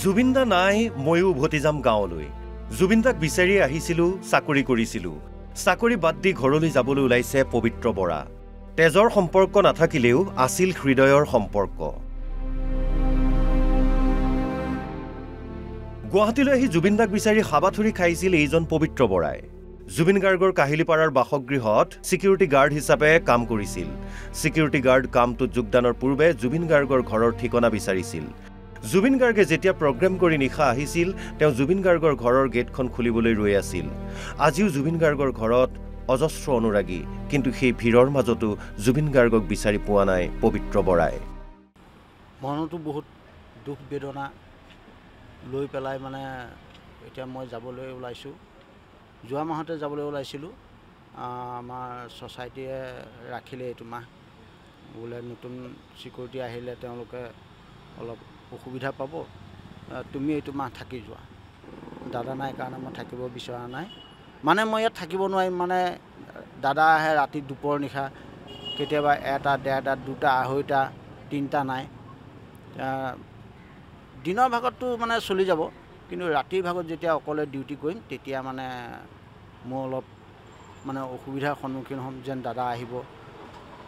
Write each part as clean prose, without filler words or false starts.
জুবিন দা নাই ময়ো উভতি যাম গাঁৱলৈ জুবিন দাক বিচাৰি আহিছিলো চাকৰি কৰিছিলো চাকৰি বাদ দি ঘৰলৈ যাবলৈ ওলাইছে পবিত্ৰ বৰা তেজৰ সম্পৰ্ক নাথাকিলেও আছিল হৃদয়ৰ সম্পৰ্ক গুৱাহাটীলৈ আহি জুবিন দাক বিচাৰি হাবাথুৰি খাইছিল এইজন পবিত্ৰ বৰাই জুবিন গাৰ্গৰ কাহিলীপাৰাৰ বাসগৃহত সিকিউৰিটি গাৰ্ড হিচাপে কাম কৰিছিল সিকিউৰিটি গাৰ্ড কামটোত যোগদানৰ পূৰ্বে জুবিন গাৰ্গৰ ঘৰৰ ঠিকনা বিচাৰিছিল জুবিন গাৰ্গে যেতিয়া প্ৰগ্ৰাম কৰি নিশা আহিছিল তেওঁ জুবিন গাৰ্গৰ ঘৰৰ গেটখন খুলিবলৈ ৰৈ আছিল আজিও জুবিন গাৰ্গৰ ঘৰত অজস্ৰ অনুৰাগী কিন্তু সেই ভিৰৰ মাজতো জুবিন গাৰ্গক বিচাৰি পোৱা নাই পবিত্ৰ বৰাই মনতো বহুত দুখ বেদনা লৈ পেলাই মানে এতিয়া মই যাবলৈ ওলাইছোঁ যোৱা মাহতে যাবলৈ ওলাইছিলোঁ আমাৰ ছ'চাইটিয়ে ৰাখিলে এইটো মাহ বোলে নতুন সিকিউৰিটি আহিলে তেওঁলোকে অলপ অসুবিধা পাব তুমি এইটো মাহ থাকি যোৱা দাদা নাই কাৰণে মই থাকিব বিচৰা নাই মানে মই ইয়াত থাকিব নোৱাৰিম মানে দাদা আহে ৰাতি দুপৰ নিশা কেতিয়াবা এটা ডেৰটা দুটা আঢ়ৈটা তিনিটা নাই দিনৰ ভাগতটো মানে চলি যাব কিন্তু ৰাতিৰ ভাগত যেতিয়া অকলে ডিউটি কৰিম তেতিয়া মানে মোৰ অলপ মানে অসুবিধাৰ সন্মুখীন হ'ম যেন দাদা আহিব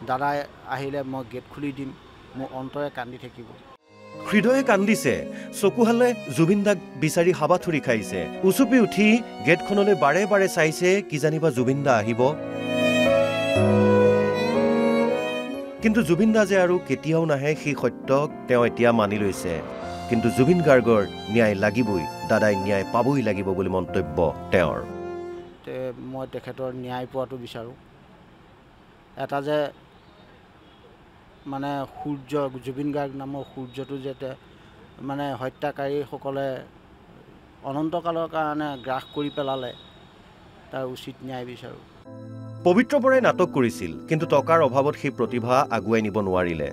দাদা আহিলে মই গেট খুলি দিম মোৰ অন্তৰে কান্দি থাকিব হৃদয়ে কান্দিছে চকুহালে জুবিন দাক বিচাৰি হাবাথুৰি খাইছে উচুপি উঠি গেটখনলৈ বাৰে বাৰে চাইছে কি জানিবা জুবিন দা আহিব কিন্তু জুবিন দা যে আৰু কেতিয়াও নাহে সেই সত্যক তেওঁ এতিয়া মানি লৈছে কিন্তু জুবিন গাৰ্গৰ ন্যায় লাগিবই দাদাই ন্যায় পাবই লাগিব বুলি মন্তব্য তেওঁৰ মই তেখেতৰ ন্যায় পোৱাটো বিচাৰোঁ এটা যে মানে সূৰ্য জুবিন গাৰ্গ নামৰ সূৰ্যটো যাতে মানে হত্যাকাৰীসকলে অনন্তকালৰ কাৰণে গ্ৰাস কৰি পেলালে তাৰ উচিত ন্যায় বিচাৰোঁ পবিত্ৰ বৰাই নাটক কৰিছিল কিন্তু টকাৰ অভাৱত সেই প্ৰতিভা আগুৱাই নিব নোৱাৰিলে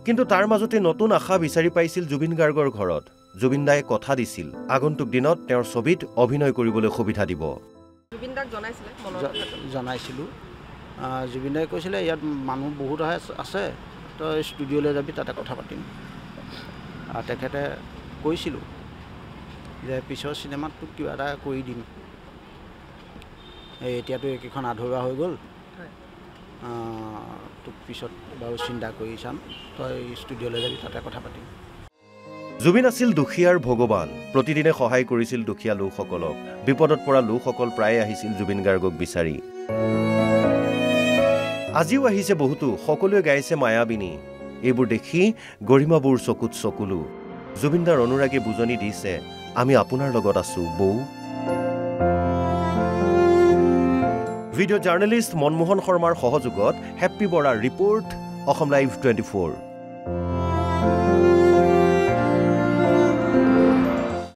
কিন্তু তাৰ মাজতে নতুন আশা বিচাৰি পাইছিল জুবিন গাৰ্গৰ ঘৰত জুবিন দাই কথা দিছিল আগন্তুক দিনত তেওঁৰ ছবিত অভিনয় কৰিবলৈ সুবিধা দিব জুবিন দাক জনাইছিলোঁ জুবিন দাই কৈছিলে ইয়াত মানুহ বহুত আছে তই ষ্টুডিঅ'লৈ যাবি তাতে কথা পাতিম আৰু তেখেতে কৈছিলোঁ যে পিছৰ চিনেমাটোত কিবা এটা কৰি দিম এতিয়াতো এইকেইখন আধৰুৱা হৈ গ'ল তোক পিছত বাৰু চিন্তা কৰি চাম তই ষ্টুডিঅ'লৈ যাবি তাতে কথা পাতিম জুবিন আছিল দুখীয়াৰ ভগৱান প্ৰতিদিনে সহায় কৰিছিল দুখীয়া লোকসকলক বিপদত পৰা লোকসকল প্ৰায়ে আহিছিল জুবিন গাৰ্গক বিচাৰি আজিও আহিছে বহুতো সকলোৱে গাইছে মায়াবিনী এইবোৰ দেখি গৰিমাবোৰ চকুত চকুলো জুবিনদাৰ অনুৰাগী বুজনি দিছে আমি আপোনাৰ লগত আছো বৌ ভিডিঅ' জাৰ্নেলিষ্ট মনমোহন শৰ্মাৰ সহযোগত হেপ্পী বৰাৰ ৰিপৰ্ট অসম লাইভ 24